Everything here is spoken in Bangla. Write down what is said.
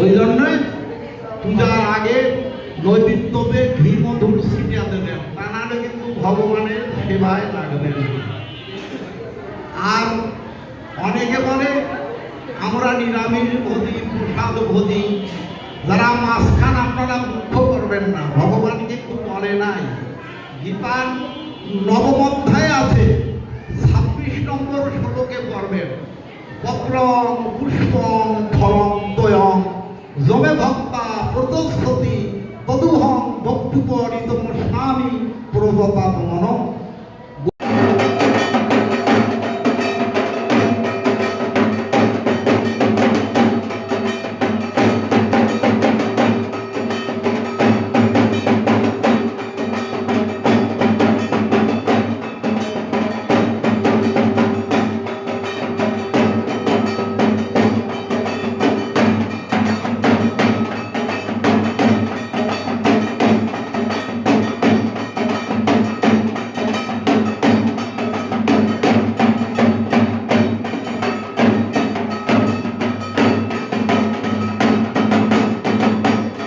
ওই জন্যই পূজার আগে নৈবেদ্যতে ঘি মধুর ছিটিয়ে দেবেন, তা নাহলে কিন্তু ভগবানের সেবায় লাগবেন। আর অনেকে বলে আমরা নিরামিষ ভোজি, প্রসাদ ভোজি, যারা মাছ খান আপনারা দুঃখ করবেন না, ভগবান কিন্তু বলে নাই। গীতার নবম অধ্যায়ে আছে 26 নম্বর শ্লোকে পড়বেন, পত্রং পুষ্পং ফলং তয়ং যমে ভক্তা প্রতস্থতি তদুহং ভক্তিপরিতম স্বামী প্রবতাপ মনঃ